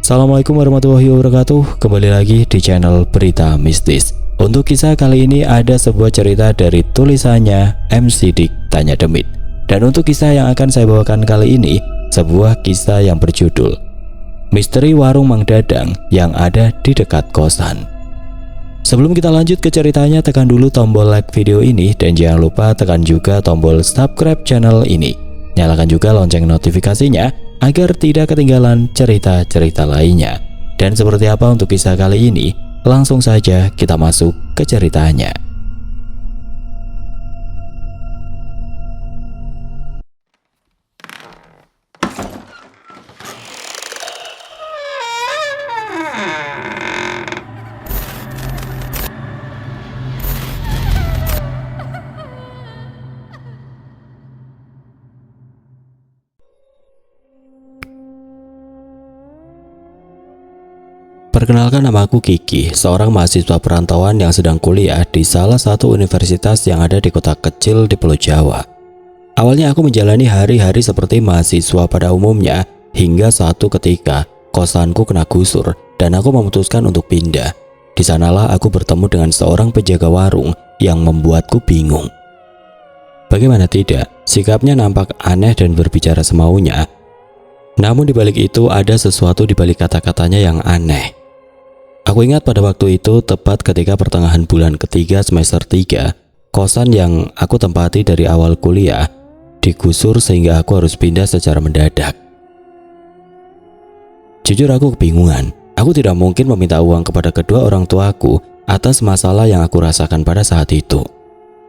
Assalamualaikum warahmatullahi wabarakatuh. Kembali lagi di channel Berita Mistis. Untuk kisah kali ini ada sebuah cerita dari tulisannya M. Sidik Tanya Demit. Dan untuk kisah yang akan saya bawakan kali ini, sebuah kisah yang berjudul Misteri Warung Mang Dadang yang ada di dekat kosan. Sebelum kita lanjut ke ceritanya, tekan dulu tombol like video ini dan jangan lupa tekan juga tombol subscribe channel ini. Nyalakan juga lonceng notifikasinya agar tidak ketinggalan cerita-cerita lainnya. Dan seperti apa untuk kisah kali ini? Langsung saja kita masuk ke ceritanya. Perkenalkan, nama aku Kiki, seorang mahasiswa perantauan yang sedang kuliah di salah satu universitas yang ada di kota kecil di Pulau Jawa. Awalnya aku menjalani hari-hari seperti mahasiswa pada umumnya, hingga suatu ketika kosanku kena gusur dan aku memutuskan untuk pindah. Di sanalah aku bertemu dengan seorang penjaga warung yang membuatku bingung. Bagaimana tidak, sikapnya nampak aneh dan berbicara semaunya. Namun di balik itu ada sesuatu di balik kata-katanya yang aneh. Aku ingat pada waktu itu tepat ketika pertengahan bulan ketiga semester 3, kosan yang aku tempati dari awal kuliah digusur sehingga aku harus pindah secara mendadak. Jujur aku kebingungan. Aku tidak mungkin meminta uang kepada kedua orang tuaku atas masalah yang aku rasakan pada saat itu.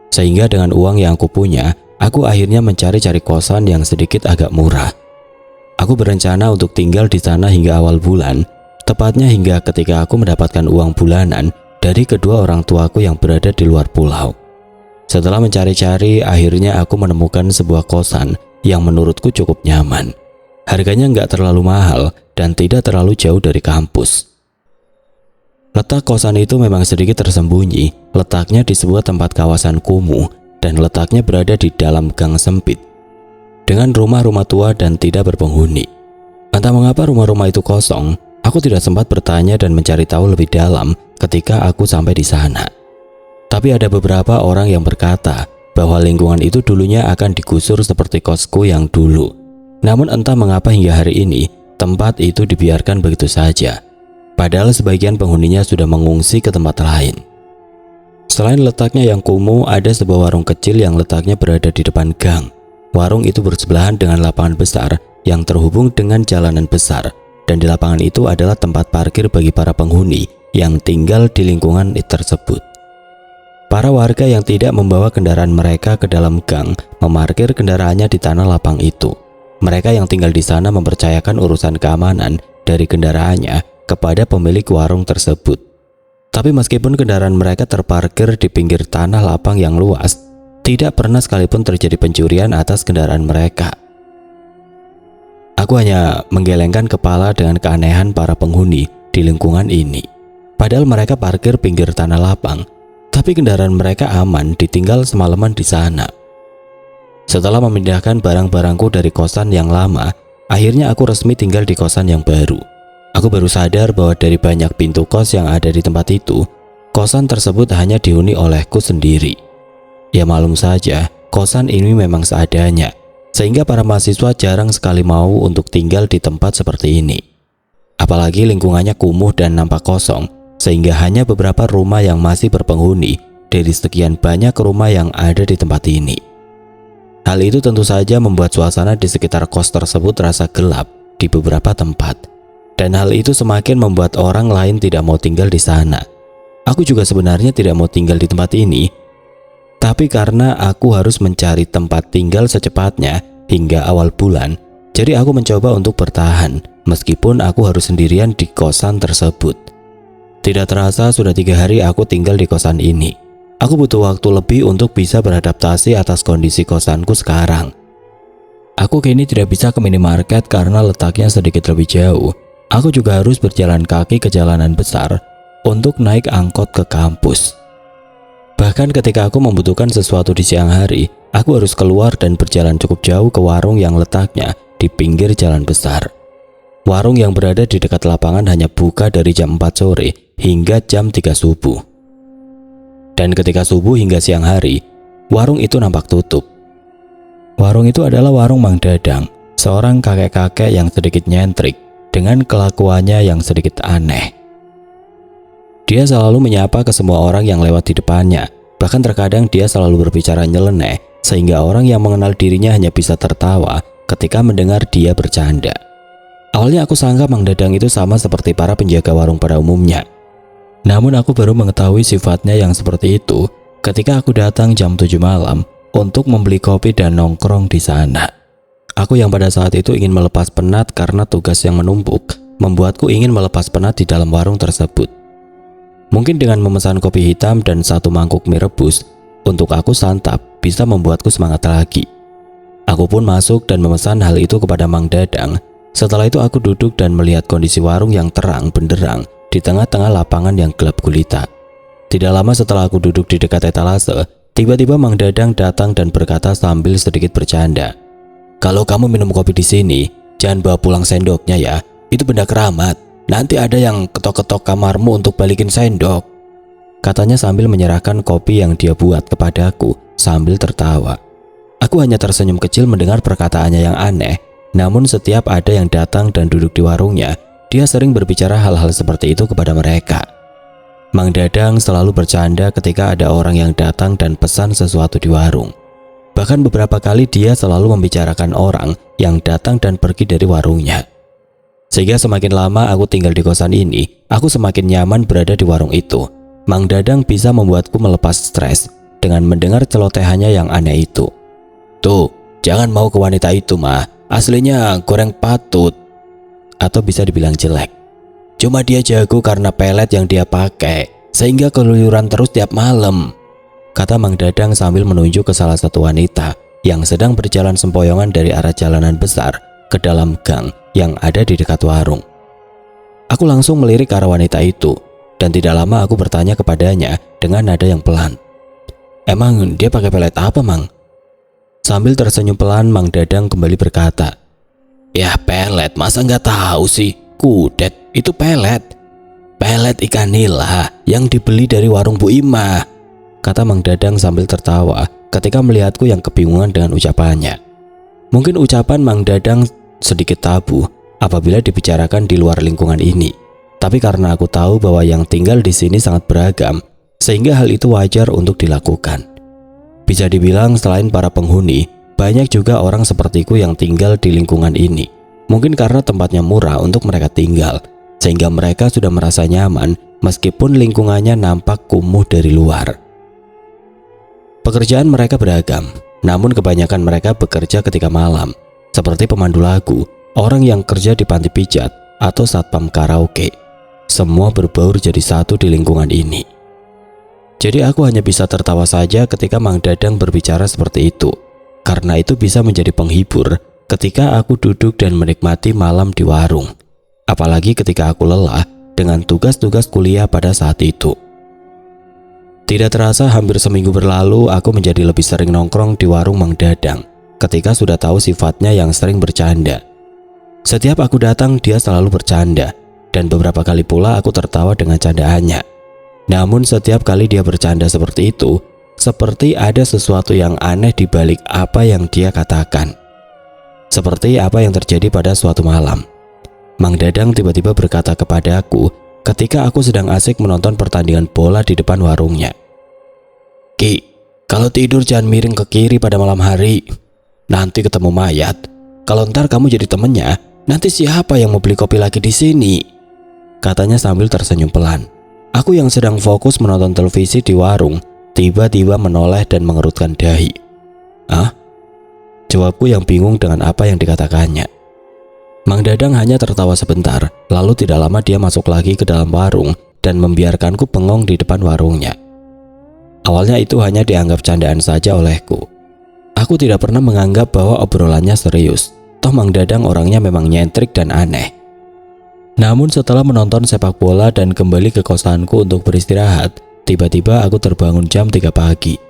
Sehingga dengan uang yang aku punya, aku akhirnya mencari-cari kosan yang sedikit agak murah. Aku berencana untuk tinggal di sana hingga awal bulan. Tepatnya hingga ketika aku mendapatkan uang bulanan dari kedua orang tuaku yang berada di luar pulau. Setelah mencari-cari, akhirnya aku menemukan sebuah kosan yang menurutku cukup nyaman. Harganya nggak terlalu mahal dan tidak terlalu jauh dari kampus. Letak kosan itu memang sedikit tersembunyi, letaknya di sebuah tempat kawasan kumuh dan letaknya berada di dalam gang sempit dengan rumah-rumah tua dan tidak berpenghuni. Entah mengapa rumah-rumah itu kosong. Aku tidak sempat bertanya dan mencari tahu lebih dalam ketika aku sampai di sana. Tapi ada beberapa orang yang berkata bahwa lingkungan itu dulunya akan digusur seperti kosku yang dulu. Namun entah mengapa hingga hari ini tempat itu dibiarkan begitu saja. Padahal sebagian penghuninya sudah mengungsi ke tempat lain. Selain letaknya yang kumuh, ada sebuah warung kecil yang letaknya berada di depan gang. Warung itu bersebelahan dengan lapangan besar yang terhubung dengan jalanan besar. Dan di lapangan itu adalah tempat parkir bagi para penghuni yang tinggal di lingkungan tersebut. Para warga yang tidak membawa kendaraan mereka ke dalam gang memarkir kendaraannya di tanah lapang itu. Mereka yang tinggal di sana mempercayakan urusan keamanan dari kendaraannya kepada pemilik warung tersebut. Tapi meskipun kendaraan mereka terparkir di pinggir tanah lapang yang luas, tidak pernah sekalipun terjadi pencurian atas kendaraan mereka. Aku hanya menggelengkan kepala dengan keanehan para penghuni di lingkungan ini. Padahal mereka parkir pinggir tanah lapang, tapi kendaraan mereka aman ditinggal semalaman di sana. Setelah memindahkan barang-barangku dari kosan yang lama, akhirnya aku resmi tinggal di kosan yang baru. Aku baru sadar bahwa dari banyak pintu kos yang ada di tempat itu, kosan tersebut hanya dihuni olehku sendiri. Ya malum saja, kosan ini memang seadanya. Sehingga para mahasiswa jarang sekali mau untuk tinggal di tempat seperti ini. Apalagi lingkungannya kumuh dan nampak kosong, sehingga hanya beberapa rumah yang masih berpenghuni dari sekian banyak rumah yang ada di tempat ini. Hal itu tentu saja membuat suasana di sekitar kos tersebut terasa gelap di beberapa tempat. Dan hal itu semakin membuat orang lain tidak mau tinggal di sana. Aku juga sebenarnya tidak mau tinggal di tempat ini. Tapi karena aku harus mencari tempat tinggal secepatnya hingga awal bulan, jadi aku mencoba untuk bertahan meskipun aku harus sendirian di kosan tersebut. Tidak terasa sudah 3 hari aku tinggal di kosan ini. Aku butuh waktu lebih untuk bisa beradaptasi atas kondisi kosanku sekarang. Aku kini tidak bisa ke minimarket karena letaknya sedikit lebih jauh. Aku juga harus berjalan kaki ke jalanan besar untuk naik angkot ke kampus. Bahkan ketika aku membutuhkan sesuatu di siang hari, aku harus keluar dan berjalan cukup jauh ke warung yang letaknya di pinggir jalan besar. Warung yang berada di dekat lapangan hanya buka dari jam 4 sore hingga jam 3 subuh. Dan ketika subuh hingga siang hari, warung itu nampak tutup. Warung itu adalah warung Mang Dadang, seorang kakek-kakek yang sedikit nyentrik dengan kelakuannya yang sedikit aneh. Dia selalu menyapa ke semua orang yang lewat di depannya. Bahkan terkadang dia selalu berbicara nyeleneh sehingga orang yang mengenal dirinya hanya bisa tertawa ketika mendengar dia bercanda. Awalnya aku sangka Mang Dadang itu sama seperti para penjaga warung pada umumnya. Namun aku baru mengetahui sifatnya yang seperti itu ketika aku datang jam 7 malam untuk membeli kopi dan nongkrong di sana. Aku yang pada saat itu ingin melepas penat karena tugas yang menumpuk membuatku ingin melepas penat di dalam warung tersebut. Mungkin dengan memesan kopi hitam dan 1 mangkuk mie rebus untuk aku santap bisa membuatku semangat lagi. Aku pun masuk dan memesan hal itu kepada Mang Dadang. Setelah itu aku duduk dan melihat kondisi warung yang terang benderang di tengah-tengah lapangan yang gelap gulita. Tidak lama setelah aku duduk di dekat etalase, tiba-tiba Mang Dadang datang dan berkata sambil sedikit bercanda, "Kalau kamu minum kopi di sini, jangan bawa pulang sendoknya ya. Itu benda keramat. Nanti ada yang ketok-ketok kamarmu untuk balikin sendok," katanya sambil menyerahkan kopi yang dia buat kepadaku sambil tertawa. Aku hanya tersenyum kecil mendengar perkataannya yang aneh. Namun setiap ada yang datang dan duduk di warungnya, dia sering berbicara hal-hal seperti itu kepada mereka. Mang Dadang selalu bercanda ketika ada orang yang datang dan pesan sesuatu di warung. Bahkan beberapa kali dia selalu membicarakan orang yang datang dan pergi dari warungnya. Sehingga semakin lama aku tinggal di kosan ini, aku semakin nyaman berada di warung itu. Mang Dadang bisa membuatku melepas stres dengan mendengar celotehannya yang aneh itu. "Tuh, jangan mau ke wanita itu mah, aslinya goreng patut." Atau bisa dibilang jelek. "Cuma dia jago karena pelet yang dia pakai, sehingga keluyuran terus tiap malam," kata Mang Dadang sambil menunjuk ke salah satu wanita yang sedang berjalan sempoyongan dari arah jalanan besar ke dalam gang yang ada di dekat warung. Aku langsung melirik ke arah wanita itu, dan tidak lama aku bertanya kepadanya dengan nada yang pelan, "Emang dia pakai pelet apa, Mang?" Sambil tersenyum pelan, Mang Dadang kembali berkata, "Ya pelet, masa nggak tahu sih? Kudet, itu pelet. Pelet ikan nila yang dibeli dari warung Bu Ima," kata Mang Dadang sambil tertawa ketika melihatku yang kebingungan dengan ucapannya. Mungkin ucapan Mang Dadang sedikit tabu apabila dibicarakan di luar lingkungan ini. Tapi karena aku tahu bahwa yang tinggal di sini sangat beragam, sehingga hal itu wajar untuk dilakukan. Bisa dibilang selain para penghuni, banyak juga orang sepertiku yang tinggal di lingkungan ini. Mungkin karena tempatnya murah untuk mereka tinggal, sehingga mereka sudah merasa nyaman meskipun lingkungannya nampak kumuh dari luar. Pekerjaan mereka beragam, namun kebanyakan mereka bekerja ketika malam, seperti pemandu lagu, orang yang kerja di panti pijat, atau satpam karaoke. Semua berbaur jadi satu di lingkungan ini. Jadi aku hanya bisa tertawa saja ketika Mang Dadang berbicara seperti itu, karena itu bisa menjadi penghibur ketika aku duduk dan menikmati malam di warung. Apalagi ketika aku lelah dengan tugas-tugas kuliah pada saat itu. Tidak terasa hampir seminggu berlalu, aku menjadi lebih sering nongkrong di warung Mang Dadang ketika sudah tahu sifatnya yang sering bercanda. Setiap aku datang dia selalu bercanda, dan beberapa kali pula aku tertawa dengan candaannya. Namun setiap kali dia bercanda seperti itu, seperti ada sesuatu yang aneh di balik apa yang dia katakan. Seperti apa yang terjadi pada suatu malam. Mang Dadang tiba-tiba berkata kepadaku ketika aku sedang asik menonton pertandingan bola di depan warungnya, "Ki, kalau tidur jangan miring ke kiri pada malam hari. Nanti ketemu mayat. Kalau ntar kamu jadi temennya, nanti siapa yang mau beli kopi lagi di sini?" katanya sambil tersenyum pelan. Aku yang sedang fokus menonton televisi di warung, tiba-tiba menoleh dan mengerutkan dahi. "Ah?" Jawabku yang bingung dengan apa yang dikatakannya. Mang Dadang hanya tertawa sebentar, lalu tidak lama dia masuk lagi ke dalam warung dan membiarkanku bengong di depan warungnya. Awalnya itu hanya dianggap candaan saja olehku. Aku tidak pernah menganggap bahwa obrolannya serius. Toh Mang Dadang orangnya memang nyentrik dan aneh. Namun setelah menonton sepak bola dan kembali ke kosanku untuk beristirahat, tiba-tiba aku terbangun jam 3 pagi.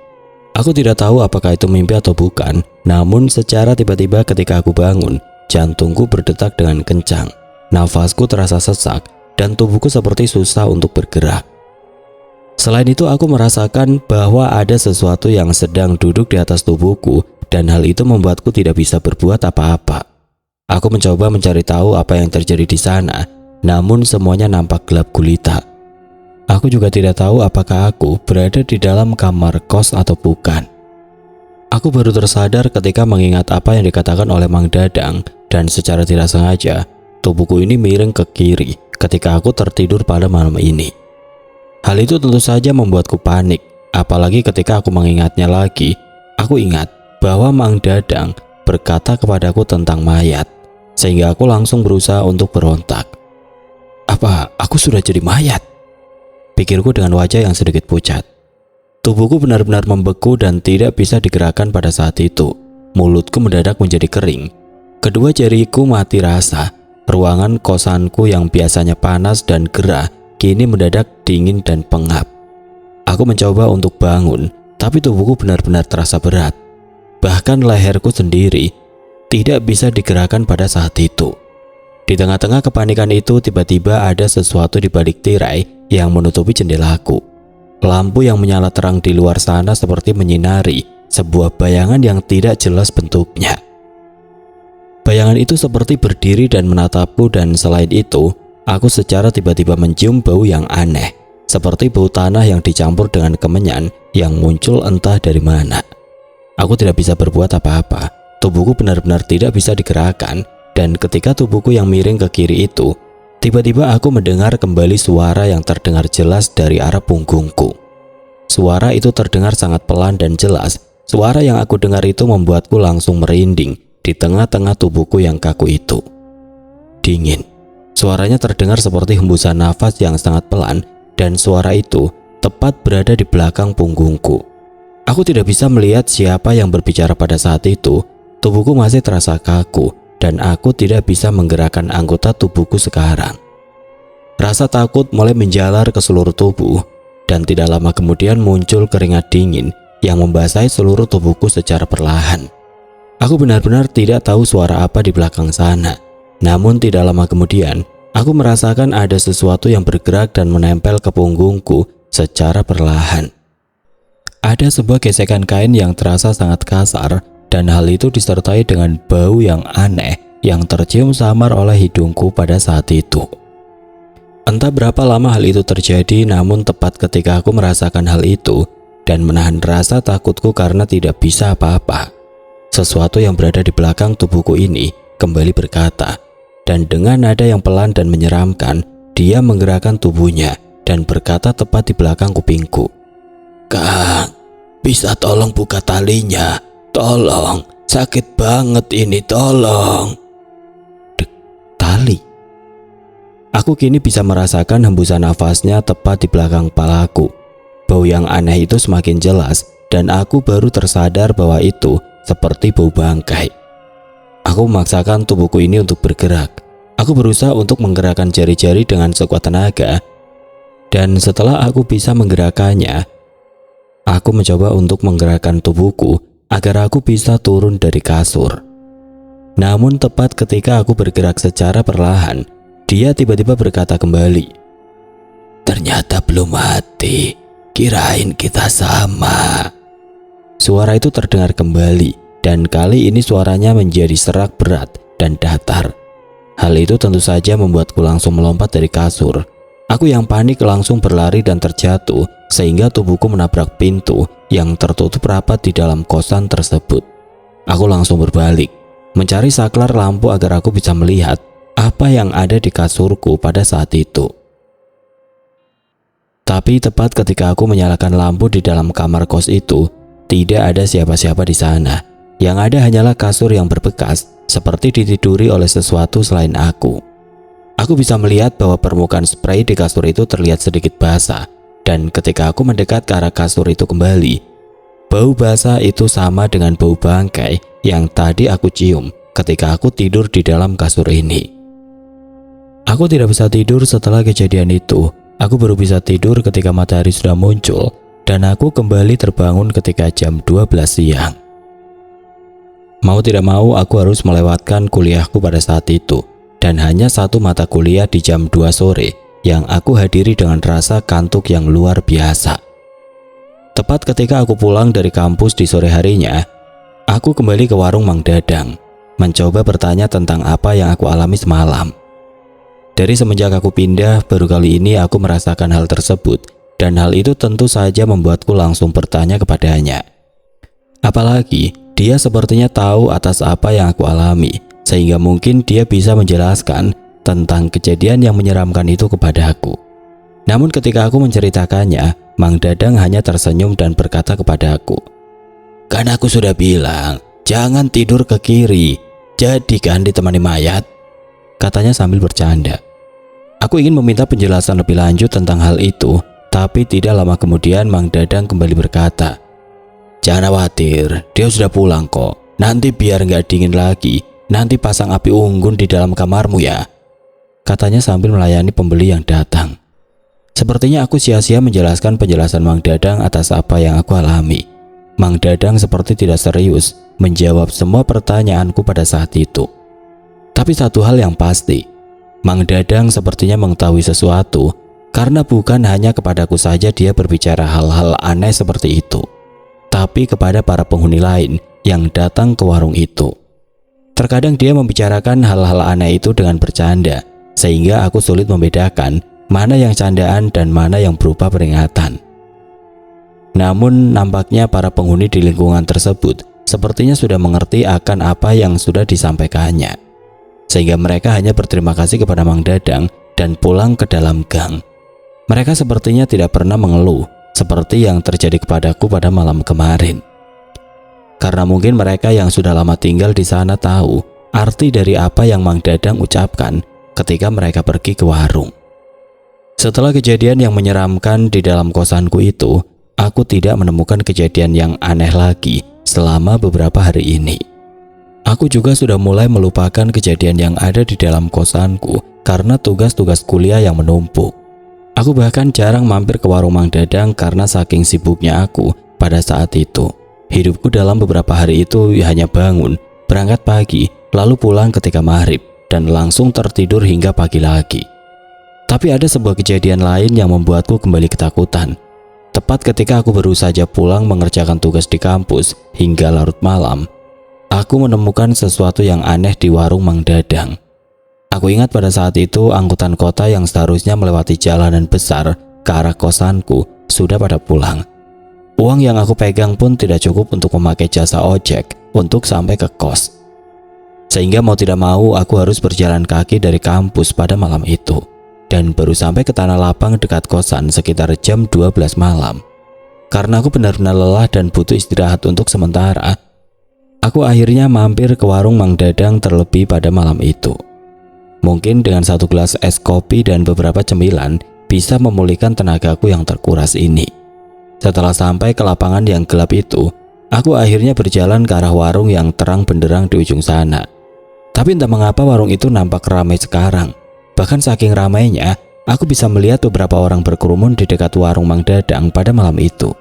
Aku tidak tahu apakah itu mimpi atau bukan, namun secara tiba-tiba ketika aku bangun, jantungku berdetak dengan kencang. nafasku terasa sesak dan tubuhku seperti susah untuk bergerak. Selain itu, aku merasakan bahwa ada sesuatu yang sedang duduk di atas tubuhku dan hal itu membuatku tidak bisa berbuat apa-apa. Aku mencoba mencari tahu apa yang terjadi di sana, namun semuanya nampak gelap gulita. Aku juga tidak tahu apakah aku berada di dalam kamar kos atau bukan. Aku baru tersadar ketika mengingat apa yang dikatakan oleh Mang Dadang dan secara tidak sengaja, tubuhku ini miring ke kiri ketika aku tertidur pada malam ini. Hal itu tentu saja membuatku panik, apalagi ketika aku mengingatnya lagi. Aku ingat bahwa Mang Dadang berkata kepadaku tentang mayat, sehingga aku langsung berusaha untuk berontak. Apa aku sudah jadi mayat? Pikirku dengan wajah yang sedikit pucat. Tubuhku benar-benar membeku dan tidak bisa digerakkan pada saat itu. Mulutku mendadak menjadi kering. Kedua jariku mati rasa. Ruangan kosanku yang biasanya panas dan gerah kini mendadak dingin dan pengap. Aku mencoba untuk bangun, tapi tubuhku benar-benar terasa berat. Bahkan leherku sendiri tidak bisa digerakkan pada saat itu. Di tengah-tengah kepanikan itu, tiba-tiba ada sesuatu di balik tirai yang menutupi jendelaku. Lampu yang menyala terang di luar sana seperti menyinari sebuah bayangan yang tidak jelas bentuknya. Bayangan itu seperti berdiri dan menatapku, dan selain itu, aku secara tiba-tiba mencium bau yang aneh, seperti bau tanah yang dicampur dengan kemenyan yang muncul entah dari mana. Aku tidak bisa berbuat apa-apa, tubuhku benar-benar tidak bisa digerakkan, dan ketika tubuhku yang miring ke kiri itu, tiba-tiba aku mendengar kembali suara yang terdengar jelas dari arah punggungku. Suara itu terdengar sangat pelan dan jelas. Suara yang aku dengar itu membuatku langsung merinding di tengah-tengah tubuhku yang kaku itu. Dingin. Suaranya terdengar seperti hembusan nafas yang sangat pelan, dan suara itu tepat berada di belakang punggungku. Aku tidak bisa melihat siapa yang berbicara pada saat itu. Tubuhku masih terasa kaku, dan aku tidak bisa menggerakkan anggota tubuhku sekarang. Rasa takut mulai menjalar ke seluruh tubuh, dan tidak lama kemudian muncul keringat dingin yang membasahi seluruh tubuhku secara perlahan. Aku benar-benar tidak tahu suara apa di belakang sana. Namun tidak lama kemudian, aku merasakan ada sesuatu yang bergerak dan menempel ke punggungku secara perlahan. Ada sebuah gesekan kain yang terasa sangat kasar, dan hal itu disertai dengan bau yang aneh yang tercium samar oleh hidungku pada saat itu. Entah berapa lama hal itu terjadi, namun tepat ketika aku merasakan hal itu dan menahan rasa takutku karena tidak bisa apa-apa, sesuatu yang berada di belakang tubuhku ini kembali berkata, dan dengan nada yang pelan dan menyeramkan, dia menggerakkan tubuhnya dan berkata tepat di belakang kupingku, "Kang, bisa tolong buka talinya? Tolong, sakit banget ini, tolong." Tali. Aku kini bisa merasakan hembusan nafasnya tepat di belakang kepalaku. Bau yang aneh itu semakin jelas, dan aku baru tersadar bahwa itu seperti bau bangkai. Aku memaksakan tubuhku ini untuk bergerak. Aku berusaha untuk menggerakkan jari-jari dengan sekuat tenaga, dan setelah aku bisa menggerakkannya, aku mencoba untuk menggerakkan tubuhku agar aku bisa turun dari kasur. Namun tepat ketika aku bergerak secara perlahan, dia tiba-tiba berkata kembali, "Ternyata belum mati, kirain kita sama." Suara itu terdengar kembali, dan kali ini suaranya menjadi serak berat dan datar. Hal itu tentu saja membuatku langsung melompat dari kasur. Aku yang panik langsung berlari dan terjatuh, sehingga tubuhku menabrak pintu yang tertutup rapat di dalam kosan tersebut. Aku langsung berbalik, mencari saklar lampu agar aku bisa melihat apa yang ada di kasurku pada saat itu. Tapi tepat ketika aku menyalakan lampu di dalam kamar kos itu, tidak ada siapa-siapa di sana. Yang ada hanyalah kasur yang berbekas, seperti ditiduri oleh sesuatu selain aku. Aku bisa melihat bahwa permukaan spray di kasur itu terlihat sedikit basah, dan ketika aku mendekat ke arah kasur itu kembali, bau basah itu sama dengan bau bangkai yang tadi aku cium ketika aku tidur di dalam kasur ini. Aku tidak bisa tidur setelah kejadian itu. Aku baru bisa tidur ketika matahari sudah muncul, dan aku kembali terbangun ketika jam 12 siang. Mau tidak mau, aku harus melewatkan kuliahku pada saat itu. dan hanya satu mata kuliah di jam 2 sore yang aku hadiri dengan rasa kantuk yang luar biasa. Tepat ketika aku pulang dari kampus di sore harinya, aku kembali ke warung Mang Dadang, mencoba bertanya tentang apa yang aku alami semalam. Dari semenjak aku pindah, baru kali ini aku merasakan hal tersebut, dan hal itu tentu saja membuatku langsung bertanya kepadanya. Apalagi, dia sepertinya tahu atas apa yang aku alami, sehingga mungkin dia bisa menjelaskan tentang kejadian yang menyeramkan itu kepadaku. Namun ketika aku menceritakannya, Mang Dadang hanya tersenyum dan berkata kepadaku, "Kan aku sudah bilang, jangan tidur ke kiri, jadikan ditemani mayat," katanya sambil bercanda. Aku ingin meminta penjelasan lebih lanjut tentang hal itu, tapi tidak lama kemudian Mang Dadang kembali berkata, "Jangan khawatir, dia sudah pulang kok. Nanti biar nggak dingin lagi, nanti pasang api unggun di dalam kamarmu ya," katanya sambil melayani pembeli yang datang. Sepertinya aku sia-sia menjelaskan penjelasan Mang Dadang atas apa yang aku alami. Mang Dadang seperti tidak serius menjawab semua pertanyaanku pada saat itu. Tapi satu hal yang pasti, Mang Dadang sepertinya mengetahui sesuatu, karena bukan hanya kepadaku saja dia berbicara hal-hal aneh seperti itu, tapi kepada para penghuni lain yang datang ke warung itu. Terkadang dia membicarakan hal-hal aneh itu dengan bercanda, sehingga aku sulit membedakan mana yang candaan dan mana yang berupa peringatan. Namun nampaknya para penghuni di lingkungan tersebut sepertinya sudah mengerti akan apa yang sudah disampaikannya, sehingga mereka hanya berterima kasih kepada Mang Dadang dan pulang ke dalam gang. Mereka sepertinya tidak pernah mengeluh seperti yang terjadi kepadaku pada malam kemarin. Karena mungkin mereka yang sudah lama tinggal di sana tahu arti dari apa yang Mang Dadang ucapkan ketika mereka pergi ke warung. Setelah kejadian yang menyeramkan di dalam kosanku itu, aku tidak menemukan kejadian yang aneh lagi selama beberapa hari ini. Aku juga sudah mulai melupakan kejadian yang ada di dalam kosanku karena tugas-tugas kuliah yang menumpuk. Aku bahkan jarang mampir ke warung Mang Dadang karena saking sibuknya aku pada saat itu. Hidupku dalam beberapa hari itu hanya bangun, berangkat pagi, lalu pulang ketika maghrib, dan langsung tertidur hingga pagi lagi. Tapi ada sebuah kejadian lain yang membuatku kembali ketakutan. Tepat ketika aku baru saja pulang mengerjakan tugas di kampus hingga larut malam, aku menemukan sesuatu yang aneh di warung Mang Dadang. Aku ingat pada saat itu angkutan kota yang seharusnya melewati jalanan besar ke arah kosanku sudah pada pulang. Uang yang aku pegang pun tidak cukup untuk memakai jasa ojek untuk sampai ke kos. Sehingga mau tidak mau aku harus berjalan kaki dari kampus pada malam itu, dan baru sampai ke tanah lapang dekat kosan sekitar jam 12 malam. Karena aku benar-benar lelah dan butuh istirahat untuk sementara, aku akhirnya mampir ke warung Mang Dadang terlebih pada malam itu. Mungkin dengan satu gelas es kopi dan beberapa cemilan bisa memulihkan tenagaku yang terkuras ini. Setelah sampai ke lapangan yang gelap itu, aku akhirnya berjalan ke arah warung yang terang benderang di ujung sana. Tapi entah mengapa warung itu nampak ramai sekarang. Bahkan saking ramainya, aku bisa melihat beberapa orang berkerumun di dekat warung Mang Dadang pada malam itu.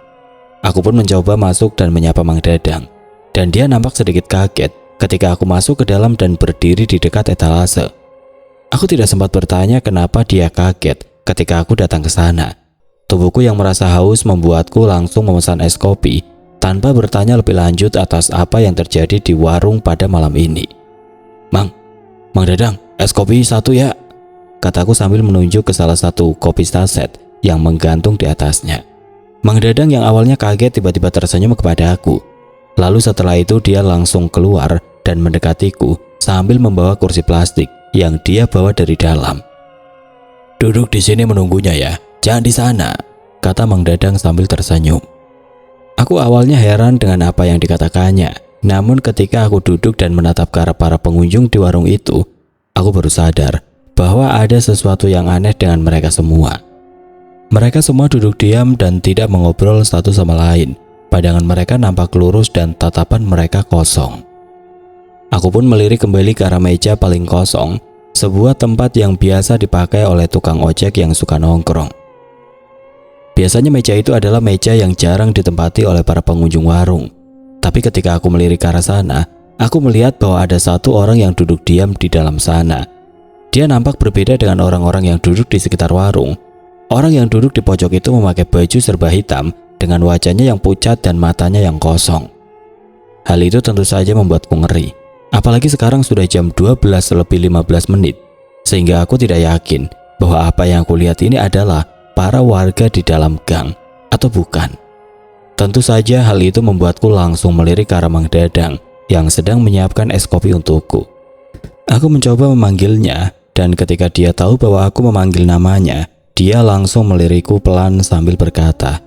Aku pun mencoba masuk dan menyapa Mang Dadang, dan dia nampak sedikit kaget ketika aku masuk ke dalam dan berdiri di dekat etalase. Aku tidak sempat bertanya kenapa dia kaget ketika aku datang ke sana. Tubuhku yang merasa haus membuatku langsung memesan es kopi tanpa bertanya lebih lanjut atas apa yang terjadi di warung pada malam ini. Mang Dadang, es kopi satu ya," kataku sambil menunjuk ke salah satu kopi saset yang menggantung di atasnya. Mang Dadang yang awalnya kaget tiba-tiba tersenyum kepada aku. Lalu setelah itu dia langsung keluar dan mendekatiku sambil membawa kursi plastik yang dia bawa dari dalam. "Duduk di sini menunggunya ya, jangan di sana," kata Mang Dadang sambil tersenyum. Aku awalnya heran dengan apa yang dikatakannya, namun ketika aku duduk dan menatap ke arah para pengunjung di warung itu, aku baru sadar bahwa ada sesuatu yang aneh dengan mereka semua. Mereka semua duduk diam dan tidak mengobrol satu sama lain. Pandangan mereka nampak lurus dan tatapan mereka kosong. Aku pun melirik kembali ke arah meja paling kosong, sebuah tempat yang biasa dipakai oleh tukang ojek yang suka nongkrong. Biasanya meja itu adalah meja yang jarang ditempati oleh para pengunjung warung. Tapi ketika aku melirik ke arah sana, aku melihat bahwa ada satu orang yang duduk diam di dalam sana. Dia nampak berbeda dengan orang-orang yang duduk di sekitar warung. Orang yang duduk di pojok itu memakai baju serba hitam dengan wajahnya yang pucat dan matanya yang kosong. Hal itu tentu saja membuatku ngeri. Apalagi sekarang sudah jam 12:15 sehingga aku tidak yakin bahwa apa yang aku lihat ini adalah para warga di dalam gang atau bukan. Tentu saja hal itu membuatku langsung melirik ke arah Mang Dadang yang sedang menyiapkan es kopi untukku. Aku mencoba memanggilnya dan ketika dia tahu bahwa aku memanggil namanya, dia langsung melirikku pelan sambil berkata,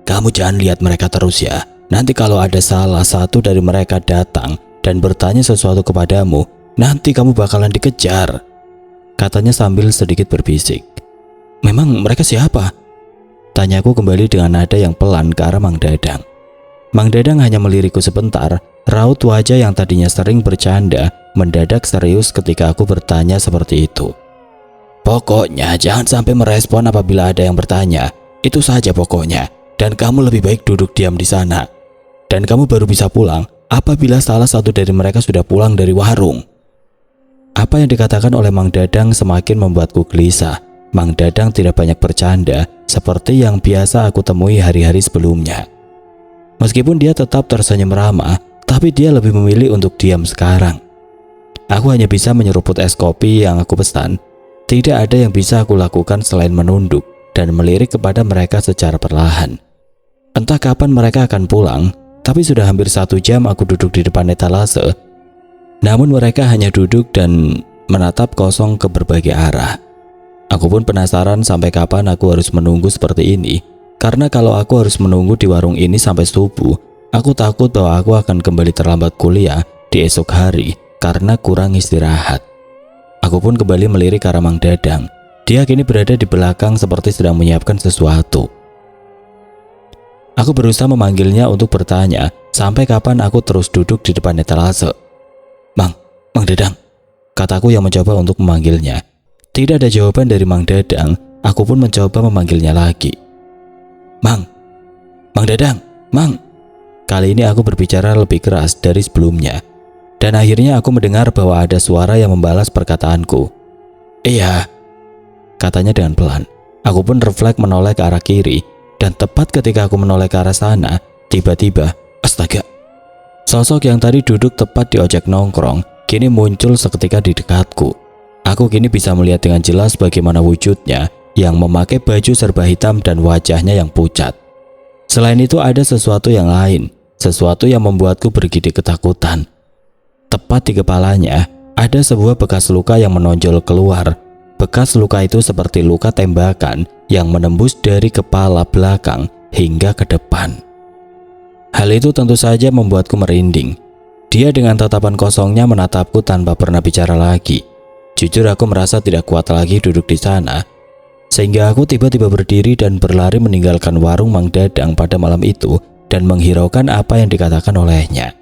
"Kamu jangan lihat mereka terus ya. Nanti kalau ada salah satu dari mereka datang dan bertanya sesuatu kepadamu, nanti kamu bakalan dikejar," katanya sambil sedikit berbisik. "Memang mereka siapa?" tanyaku kembali dengan nada yang pelan ke arah Mang Dadang. Mang Dadang hanya melirikku sebentar. Raut wajah yang tadinya sering bercanda mendadak serius ketika aku bertanya seperti itu. "Pokoknya jangan sampai merespon apabila ada yang bertanya. Itu saja pokoknya. Dan kamu lebih baik duduk diam di sana. Dan kamu baru bisa pulang apabila salah satu dari mereka sudah pulang dari warung." Apa yang dikatakan oleh Mang Dadang semakin membuatku gelisah. Mang Dadang tidak banyak bercanda seperti yang biasa aku temui hari-hari sebelumnya. Meskipun dia tetap tersenyum ramah, tapi dia lebih memilih untuk diam sekarang. Aku hanya bisa menyeruput es kopi yang aku pesan. Tidak ada yang bisa aku lakukan selain menunduk dan melirik kepada mereka secara perlahan. Entah kapan mereka akan pulang, tapi sudah hampir 1 jam aku duduk di depan etalase. Namun mereka hanya duduk dan menatap kosong ke berbagai arah. Aku pun penasaran sampai kapan aku harus menunggu seperti ini. Karena kalau aku harus menunggu di warung ini sampai subuh, aku takut bahwa aku akan kembali terlambat kuliah di esok hari karena kurang istirahat. Aku pun kembali melirik ke arah Mang Dadang. Dia kini berada di belakang seperti sedang menyiapkan sesuatu. Aku berusaha memanggilnya untuk bertanya sampai kapan aku terus duduk di depan etalase. Mang Dadang," kataku yang mencoba untuk memanggilnya. Tidak ada jawaban dari Mang Dadang. Aku pun mencoba memanggilnya lagi. Mang Dadang, Mang." Kali ini aku berbicara lebih keras dari sebelumnya. Dan akhirnya aku mendengar bahwa ada suara yang membalas perkataanku. "Iya," katanya dengan pelan. Aku pun refleks menoleh ke arah kiri. Dan tepat ketika aku menoleh ke arah sana, tiba-tiba, astaga, sosok yang tadi duduk tepat di ojek nongkrong kini muncul seketika di dekatku. Aku kini bisa melihat dengan jelas bagaimana wujudnya yang memakai baju serba hitam dan wajahnya yang pucat. Selain itu ada sesuatu yang lain, sesuatu yang membuatku bergidik ketakutan. Tepat di kepalanya ada sebuah bekas luka yang menonjol keluar. Bekas luka itu seperti luka tembakan yang menembus dari kepala belakang hingga ke depan. Hal itu tentu saja membuatku merinding. Dia dengan tatapan kosongnya menatapku tanpa pernah bicara lagi. Jujur aku merasa tidak kuat lagi duduk di sana. Sehingga aku tiba-tiba berdiri dan berlari meninggalkan warung Mang Dadang pada malam itu dan menghiraukan apa yang dikatakan olehnya.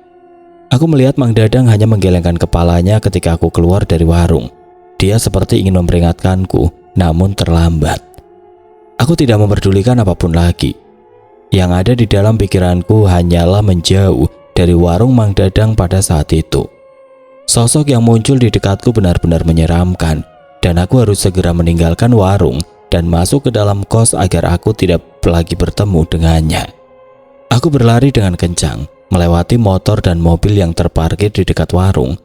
Aku melihat Mang Dadang hanya menggelengkan kepalanya ketika aku keluar dari warung. Dia seperti ingin memperingatkanku, namun terlambat. Aku tidak memperdulikan apapun lagi. Yang ada di dalam pikiranku hanyalah menjauh dari warung Mang Dadang pada saat itu. Sosok yang muncul di dekatku benar-benar menyeramkan, dan aku harus segera meninggalkan warung dan masuk ke dalam kos agar aku tidak lagi bertemu dengannya. Aku berlari dengan kencang, melewati motor dan mobil yang terparkir di dekat warung.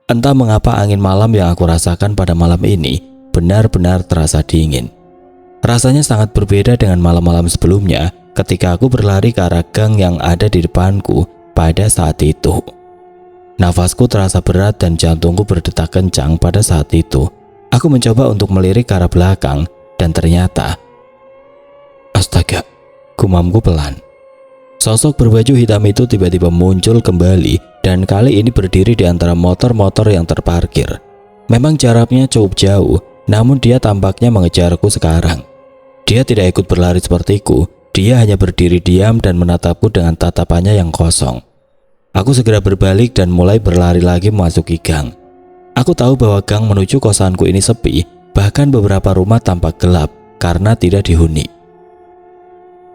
Entah mengapa angin malam yang aku rasakan pada malam ini benar-benar terasa dingin. Rasanya sangat berbeda dengan malam-malam sebelumnya ketika aku berlari ke arah gang yang ada di depanku pada saat itu. Nafasku terasa berat dan jantungku berdetak kencang pada saat itu. Aku mencoba untuk melirik ke arah belakang dan ternyata, astaga, gumamku pelan. Sosok berbaju hitam itu tiba-tiba muncul kembali dan kali ini berdiri di antara motor-motor yang terparkir. Memang jaraknya cukup jauh, namun dia tampaknya mengejarku sekarang. Dia tidak ikut berlari sepertiku, dia hanya berdiri diam dan menatapku dengan tatapannya yang kosong. Aku segera berbalik dan mulai berlari lagi memasuki gang. Aku tahu bahwa gang menuju kosanku ini sepi, bahkan beberapa rumah tampak gelap karena tidak dihuni.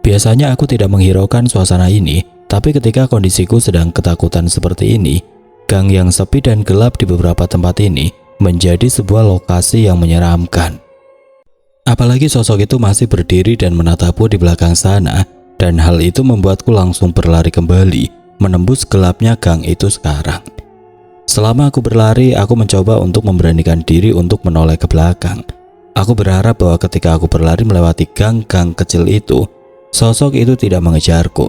Biasanya aku tidak menghiraukan suasana ini, tapi ketika kondisiku sedang ketakutan seperti ini, gang yang sepi dan gelap di beberapa tempat ini menjadi sebuah lokasi yang menyeramkan. Apalagi sosok itu masih berdiri dan menatapku di belakang sana, dan hal itu membuatku langsung berlari kembali, menembus gelapnya gang itu sekarang. Selama aku berlari, aku mencoba untuk memberanikan diri untuk menoleh ke belakang. Aku berharap bahwa ketika aku berlari melewati gang-gang kecil itu, sosok itu tidak mengejarku.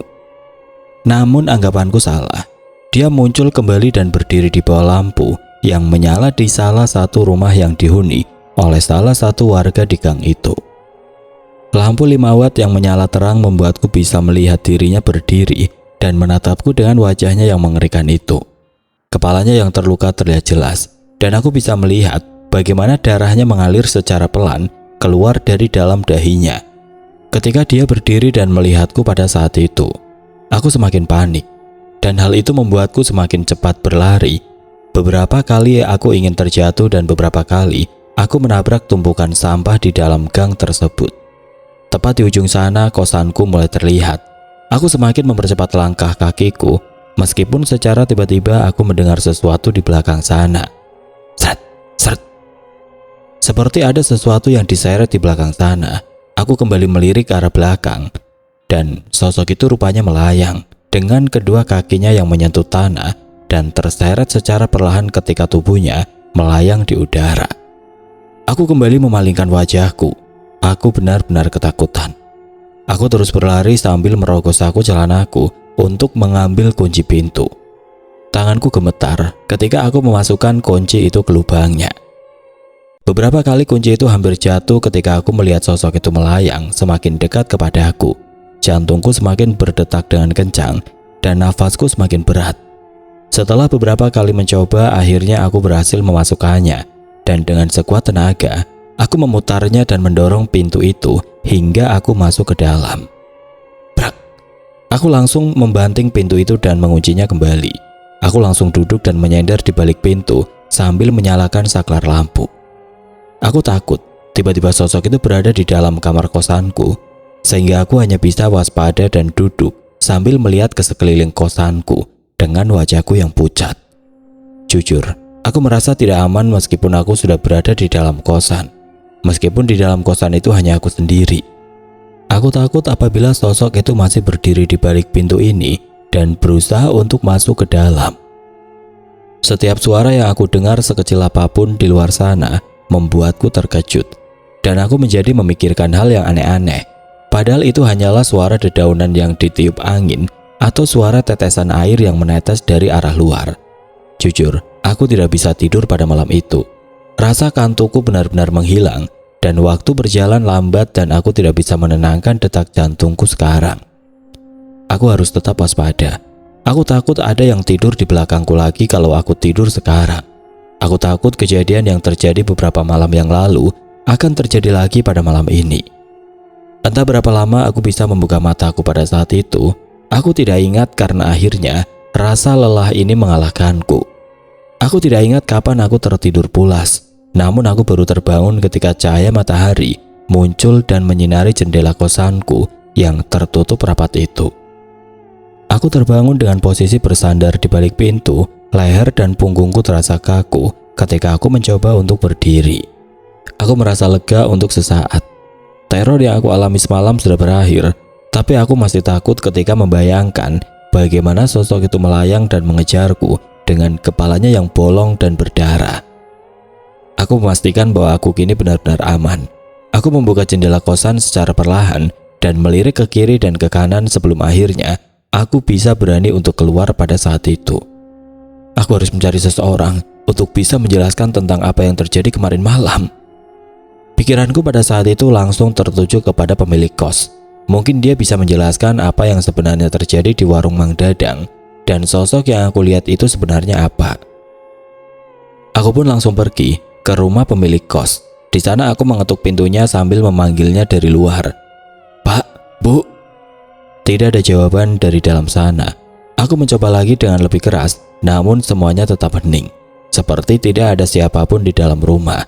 Namun anggapanku salah. Dia muncul kembali dan berdiri di bawah lampu yang menyala di salah satu rumah yang dihuni oleh salah satu warga di gang itu. Lampu 5 watt yang menyala terang membuatku bisa melihat dirinya berdiri dan menatapku dengan wajahnya yang mengerikan itu. Kepalanya yang terluka terlihat jelas, dan aku bisa melihat bagaimana darahnya mengalir secara pelan keluar dari dalam dahinya. Ketika dia berdiri dan melihatku pada saat itu, aku semakin panik, dan hal itu membuatku semakin cepat berlari. Beberapa kali aku ingin terjatuh dan beberapa kali aku menabrak tumpukan sampah di dalam gang tersebut. Tepat di ujung sana kosanku mulai terlihat. Aku semakin mempercepat langkah kakiku, meskipun secara tiba-tiba aku mendengar sesuatu di belakang sana. Seret, seret. Seperti ada sesuatu yang diseret di belakang sana. Aku kembali melirik ke arah belakang, dan sosok itu rupanya melayang dengan kedua kakinya yang menyentuh tanah dan terseret secara perlahan ketika tubuhnya melayang di udara. Aku kembali memalingkan wajahku. Aku benar-benar ketakutan. Aku terus berlari sambil merogoh saku celanaku untuk mengambil kunci pintu. Tanganku gemetar ketika aku memasukkan kunci itu ke lubangnya. Beberapa kali kunci itu hampir jatuh ketika aku melihat sosok itu melayang semakin dekat kepadaku. Jantungku semakin berdetak dengan kencang dan nafasku semakin berat. Setelah beberapa kali mencoba, akhirnya aku berhasil memasukkannya. Dan dengan sekuat tenaga, aku memutarnya dan mendorong pintu itu hingga aku masuk ke dalam. Brak! Aku langsung membanting pintu itu dan menguncinya kembali. Aku langsung duduk dan menyender di balik pintu sambil menyalakan saklar lampu. Aku takut tiba-tiba sosok itu berada di dalam kamar kosanku, sehingga aku hanya bisa waspada dan duduk sambil melihat ke sekeliling kosanku dengan wajahku yang pucat. Jujur, aku merasa tidak aman meskipun aku sudah berada di dalam kosan. Meskipun di dalam kosan itu hanya aku sendiri. Aku takut apabila sosok itu masih berdiri di balik pintu ini dan berusaha untuk masuk ke dalam. Setiap suara yang aku dengar sekecil apapun di luar sana membuatku terkejut, dan aku menjadi memikirkan hal yang aneh-aneh. Padahal itu hanyalah suara dedaunan yang ditiup angin atau suara tetesan air yang menetes dari arah luar. Jujur, aku tidak bisa tidur pada malam itu. Rasa kantukku benar-benar menghilang dan waktu berjalan lambat dan aku tidak bisa menenangkan detak jantungku sekarang. Aku harus tetap waspada. Aku takut ada yang tidur di belakangku lagi kalau aku tidur sekarang. Aku takut kejadian yang terjadi beberapa malam yang lalu akan terjadi lagi pada malam ini. Entah berapa lama aku bisa membuka mataku pada saat itu, aku tidak ingat karena akhirnya rasa lelah ini mengalahkanku. Aku tidak ingat kapan aku tertidur pulas, namun aku baru terbangun ketika cahaya matahari muncul dan menyinari jendela kosanku yang tertutup rapat itu. Aku terbangun dengan posisi bersandar di balik pintu, leher dan punggungku terasa kaku ketika aku mencoba untuk berdiri. Aku merasa lega untuk sesaat. Teror yang aku alami semalam sudah berakhir, tapi aku masih takut ketika membayangkan bagaimana sosok itu melayang dan mengejarku dengan kepalanya yang bolong dan berdarah. Aku memastikan bahwa aku kini benar-benar aman. Aku membuka jendela kosan secara perlahan dan melirik ke kiri dan ke kanan sebelum akhirnya aku bisa berani untuk keluar pada saat itu. Aku harus mencari seseorang untuk bisa menjelaskan tentang apa yang terjadi kemarin malam. Pikiranku pada saat itu langsung tertuju kepada pemilik kos. Mungkin dia bisa menjelaskan apa yang sebenarnya terjadi di warung Mang Dadang dan sosok yang aku lihat itu sebenarnya apa. Aku pun langsung pergi ke rumah pemilik kos. Di sana aku mengetuk pintunya sambil memanggilnya dari luar. "Pak, Bu." Tidak ada jawaban dari dalam sana. Aku mencoba lagi dengan lebih keras, namun semuanya tetap hening. Seperti tidak ada siapapun di dalam rumah.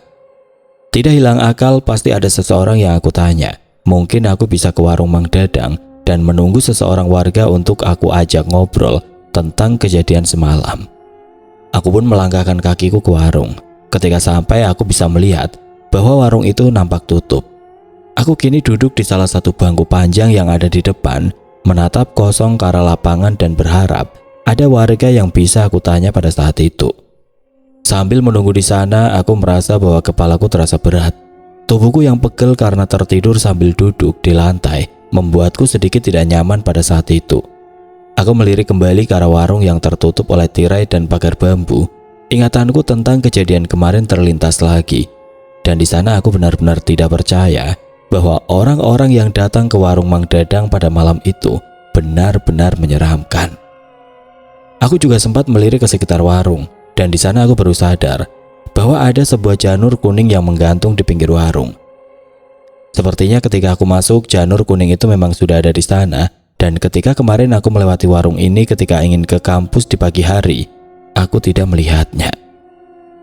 Tidak hilang akal, pasti ada seseorang yang aku tanya. Mungkin aku bisa ke warung Mang Dadang dan menunggu seseorang warga untuk aku ajak ngobrol tentang kejadian semalam. Aku pun melangkahkan kakiku ke warung. Ketika sampai aku bisa melihat bahwa warung itu nampak tutup. Aku kini duduk di salah satu bangku panjang yang ada di depan, menatap kosong ke arah lapangan dan berharap ada warga yang bisa aku tanya pada saat itu. Sambil menunggu di sana, aku merasa bahwa kepalaku terasa berat. Tubuhku yang pegel karena tertidur sambil duduk di lantai membuatku sedikit tidak nyaman pada saat itu. Aku melirik kembali ke arah warung yang tertutup oleh tirai dan pagar bambu. Ingatanku tentang kejadian kemarin terlintas lagi. Dan di sana aku benar-benar tidak percaya bahwa orang-orang yang datang ke warung Mang Dadang pada malam itu benar-benar menyeramkan. Aku juga sempat melirik ke sekitar warung, dan di sana aku baru sadar bahwa ada sebuah janur kuning yang menggantung di pinggir warung. Sepertinya ketika aku masuk, janur kuning itu memang sudah ada di sana, dan ketika kemarin aku melewati warung ini ketika ingin ke kampus di pagi hari, aku tidak melihatnya.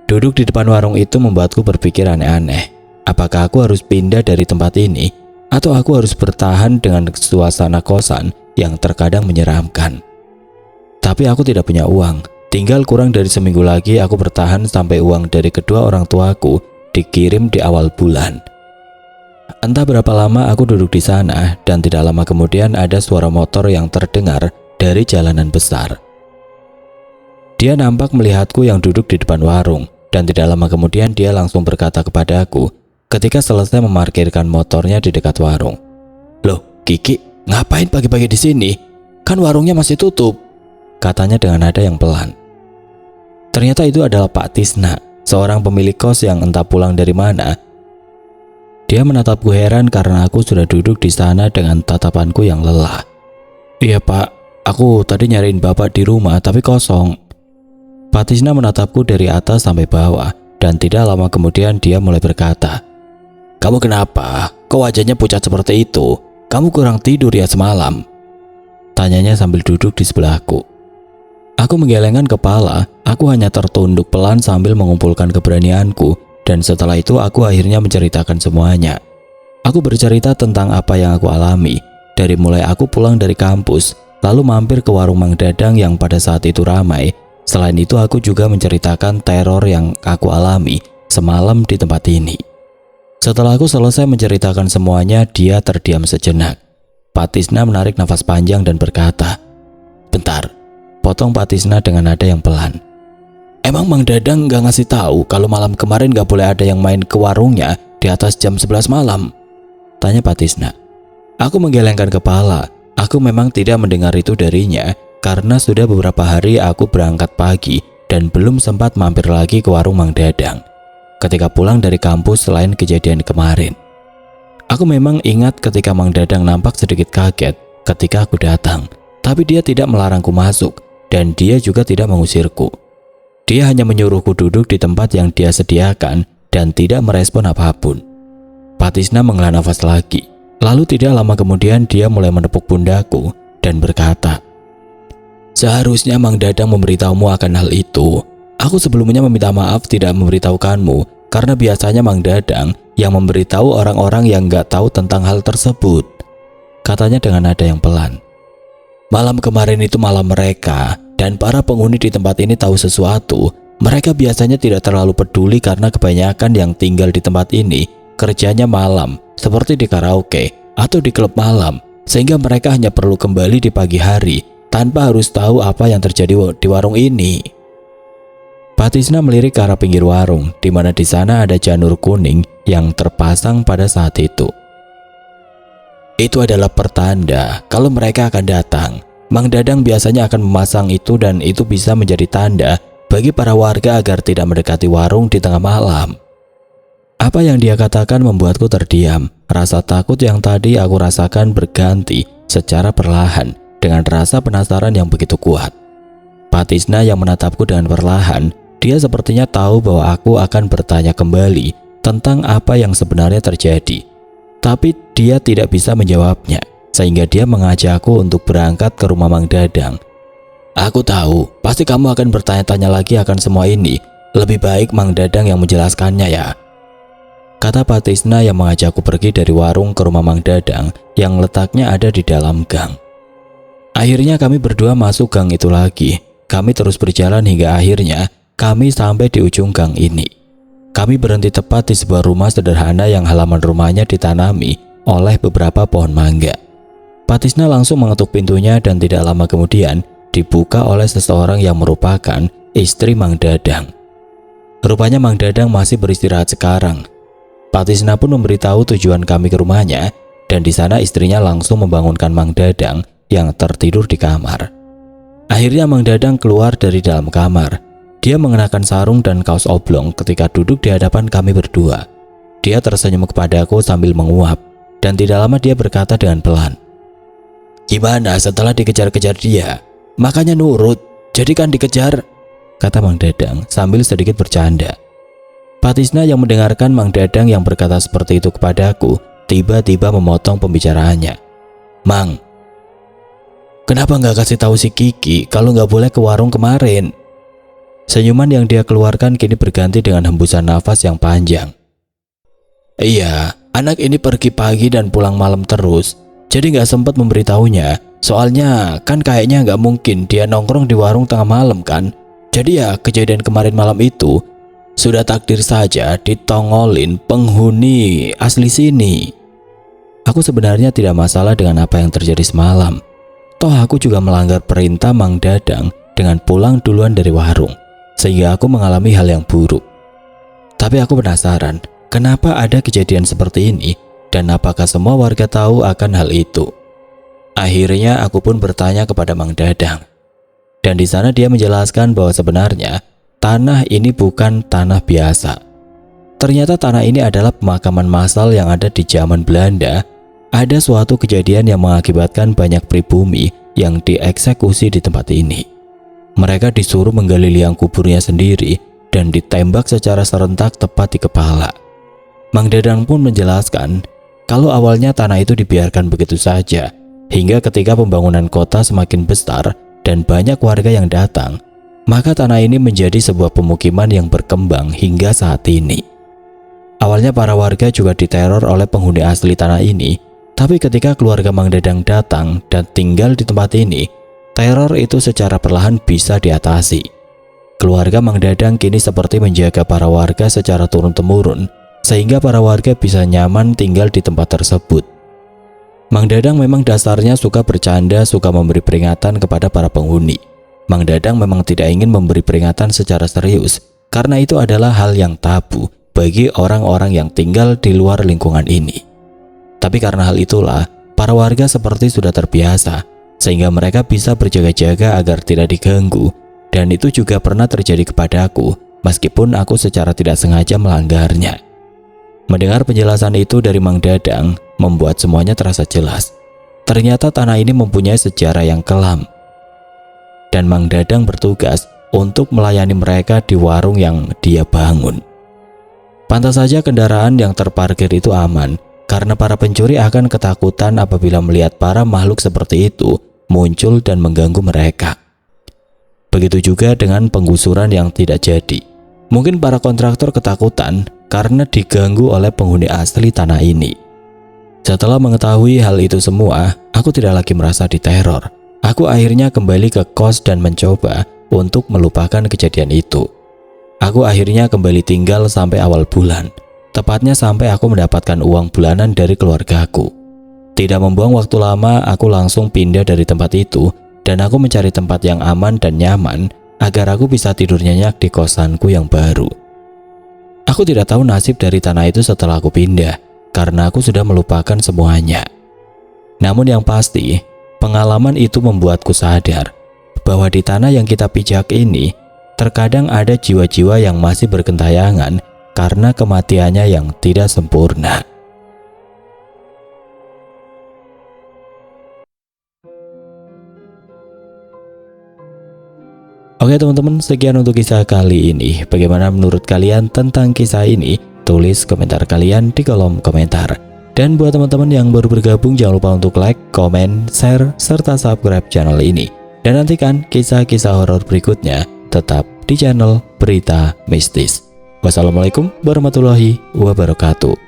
Duduk di depan warung itu membuatku berpikir aneh-aneh. Apakah aku harus pindah dari tempat ini, atau aku harus bertahan dengan suasana kosan yang terkadang menyeramkan? Tapi aku tidak punya uang. Tinggal kurang dari seminggu lagi aku bertahan sampai uang dari kedua orang tuaku dikirim di awal bulan. Entah berapa lama aku duduk di sana, dan tidak lama kemudian ada suara motor yang terdengar dari jalanan besar. Dia nampak melihatku yang duduk di depan warung, dan tidak lama kemudian dia langsung berkata kepadaku ketika selesai memarkirkan motornya di dekat warung. "Loh, Kiki, ngapain pagi-pagi di sini? Kan warungnya masih tutup," katanya dengan nada yang pelan. Ternyata itu adalah Pak Tisna, seorang pemilik kos yang entah pulang dari mana. Dia menatapku heran karena aku sudah duduk di sana dengan tatapanku yang lelah. "Iya Pak, aku tadi nyariin Bapak di rumah tapi kosong." Pak Tisna menatapku dari atas sampai bawah, dan tidak lama kemudian dia mulai berkata, "Kamu kenapa? Kok wajahnya pucat seperti itu? Kamu kurang tidur ya semalam?" Tanyanya sambil duduk di sebelahku. Aku menggelengkan kepala, aku hanya tertunduk pelan sambil mengumpulkan keberanianku, dan setelah itu aku akhirnya menceritakan semuanya. Aku bercerita tentang apa yang aku alami, dari mulai aku pulang dari kampus, lalu mampir ke warung Mang Dadang yang pada saat itu ramai. Selain itu aku juga menceritakan teror yang aku alami semalam di tempat ini. Setelah aku selesai menceritakan semuanya, dia terdiam sejenak. Pak Tisna menarik nafas panjang dan berkata, "Bentar," potong Pak Tisna dengan nada yang pelan. "Emang Mang Dadang gak ngasih tahu kalau malam kemarin gak boleh ada yang main ke warungnya di atas jam 11 malam?" tanya Pak Tisna. Aku menggelengkan kepala. Aku memang tidak mendengar itu darinya karena sudah beberapa hari aku berangkat pagi dan belum sempat mampir lagi ke warung Mang Dadang ketika pulang dari kampus selain kejadian kemarin. Aku memang ingat ketika Mang Dadang nampak sedikit kaget ketika aku datang, tapi dia tidak melarangku masuk dan dia juga tidak mengusirku. Dia hanya menyuruhku duduk di tempat yang dia sediakan dan tidak merespon apapun. Pak Tisna menghela nafas lagi. Lalu tidak lama kemudian dia mulai menepuk pundaku dan berkata, "Seharusnya Mang Dadang memberitahumu akan hal itu. Aku sebelumnya meminta maaf tidak memberitahukanmu karena biasanya Mang Dadang yang memberitahu orang-orang yang gak tahu tentang hal tersebut," katanya dengan nada yang pelan. "Malam kemarin itu malam mereka, dan para penghuni di tempat ini tahu sesuatu. Mereka biasanya tidak terlalu peduli karena kebanyakan yang tinggal di tempat ini kerjanya malam, seperti di karaoke atau di klub malam, sehingga mereka hanya perlu kembali di pagi hari tanpa harus tahu apa yang terjadi di warung ini." Pak Tisna melirik ke arah pinggir warung, di mana di sana ada janur kuning yang terpasang pada saat itu. "Itu adalah pertanda kalau mereka akan datang. Mang Dadang biasanya akan memasang itu dan itu bisa menjadi tanda bagi para warga agar tidak mendekati warung di tengah malam." Apa yang dia katakan membuatku terdiam. Rasa takut yang tadi aku rasakan berganti secara perlahan dengan rasa penasaran yang begitu kuat. Pak Tisna yang menatapku dengan perlahan, dia sepertinya tahu bahwa aku akan bertanya kembali tentang apa yang sebenarnya terjadi. Tapi dia tidak bisa menjawabnya, sehingga dia mengajakku untuk berangkat ke rumah Mang Dadang. "Aku tahu, pasti kamu akan bertanya-tanya lagi akan semua ini. Lebih baik Mang Dadang yang menjelaskannya ya," kata Pak Tisna yang mengajakku pergi dari warung ke rumah Mang Dadang yang letaknya ada di dalam gang. Akhirnya kami berdua masuk gang itu lagi. Kami terus berjalan hingga akhirnya kami sampai di ujung gang ini. Kami berhenti tepat di sebuah rumah sederhana yang halaman rumahnya ditanami oleh beberapa pohon mangga. Pak Tisna langsung mengetuk pintunya dan tidak lama kemudian dibuka oleh seseorang yang merupakan istri Mang Dadang. Rupanya Mang Dadang masih beristirahat sekarang. Pak Tisna pun memberitahu tujuan kami ke rumahnya dan di sana istrinya langsung membangunkan Mang Dadang yang tertidur di kamar. Akhirnya Mang Dadang keluar dari dalam kamar. Dia mengenakan sarung dan kaos oblong ketika duduk di hadapan kami berdua. Dia tersenyum kepadaku sambil menguap dan tidak lama dia berkata dengan pelan, "Gimana setelah dikejar-kejar dia? Makanya nurut, jadi kan dikejar," kata Mang Dadang sambil sedikit bercanda. Pak Tisna yang mendengarkan Mang Dadang yang berkata seperti itu kepadaku tiba-tiba memotong pembicaraannya. "Mang, kenapa nggak kasih tahu si Kiki kalau nggak boleh ke warung kemarin?" Senyuman yang dia keluarkan kini berganti dengan hembusan nafas yang panjang. "Iya, anak ini pergi pagi dan pulang malam terus, jadi nggak sempat memberitahunya. Soalnya kan kayaknya nggak mungkin dia nongkrong di warung tengah malam kan. Jadi ya kejadian kemarin malam itu sudah takdir saja ditongolin penghuni asli sini. Aku sebenarnya tidak masalah dengan apa yang terjadi semalam. Toh aku juga melanggar perintah Mang Dadang dengan pulang duluan dari warung, sehingga aku mengalami hal yang buruk. Tapi aku penasaran, kenapa ada kejadian seperti ini dan apakah semua warga tahu akan hal itu?" Akhirnya aku pun bertanya kepada Mang Dadang. Dan di sana dia menjelaskan bahwa sebenarnya tanah ini bukan tanah biasa. Ternyata tanah ini adalah pemakaman massal yang ada di zaman Belanda. Ada suatu kejadian yang mengakibatkan banyak pribumi yang dieksekusi di tempat ini. Mereka disuruh menggali liang kuburnya sendiri dan ditembak secara serentak tepat di kepala. Mang Dadang pun menjelaskan kalau awalnya tanah itu dibiarkan begitu saja hingga ketika pembangunan kota semakin besar dan banyak warga yang datang, maka tanah ini menjadi sebuah pemukiman yang berkembang hingga saat ini. Awalnya para warga juga diteror oleh penghuni asli tanah ini, tapi ketika keluarga Mang Dadang datang dan tinggal di tempat ini, teror itu secara perlahan bisa diatasi. Keluarga Mang Dadang kini seperti menjaga para warga secara turun-temurun, sehingga para warga bisa nyaman tinggal di tempat tersebut. Mang Dadang memang dasarnya suka bercanda, suka memberi peringatan kepada para penghuni. Mang Dadang memang tidak ingin memberi peringatan secara serius, karena itu adalah hal yang tabu bagi orang-orang yang tinggal di luar lingkungan ini. Tapi karena hal itulah, para warga seperti sudah terbiasa, sehingga mereka bisa berjaga-jaga agar tidak diganggu, dan itu juga pernah terjadi kepadaku, meskipun aku secara tidak sengaja melanggarnya. Mendengar penjelasan itu dari Mang Dadang membuat semuanya terasa jelas. Ternyata tanah ini mempunyai sejarah yang kelam. Dan Mang Dadang bertugas untuk melayani mereka di warung yang dia bangun. Pantas saja kendaraan yang terparkir itu aman, karena para pencuri akan ketakutan apabila melihat para makhluk seperti itu muncul dan mengganggu mereka. Begitu juga dengan penggusuran yang tidak jadi. Mungkin para kontraktor ketakutan karena diganggu oleh penghuni asli tanah ini. Setelah mengetahui hal itu semua, aku tidak lagi merasa diteror. Aku akhirnya kembali ke kos dan mencoba untuk melupakan kejadian itu. Aku akhirnya kembali tinggal sampai awal bulan, tepatnya sampai aku mendapatkan uang bulanan dari keluargaku. Tidak membuang waktu lama, aku langsung pindah dari tempat itu dan aku mencari tempat yang aman dan nyaman agar aku bisa tidur nyenyak di kosanku yang baru. Aku tidak tahu nasib dari tanah itu setelah aku pindah, karena aku sudah melupakan semuanya. Namun yang pasti, pengalaman itu membuatku sadar bahwa di tanah yang kita pijak ini, terkadang ada jiwa-jiwa yang masih bergentayangan karena kematiannya yang tidak sempurna. Oke teman-teman, sekian untuk kisah kali ini. Bagaimana menurut kalian tentang kisah ini? Tulis komentar kalian di kolom komentar. Dan buat teman-teman yang baru bergabung, jangan lupa untuk like, komen, share, serta subscribe channel ini. Dan nantikan kisah-kisah horor berikutnya tetap di channel Berita Mistis. Wassalamualaikum warahmatullahi wabarakatuh.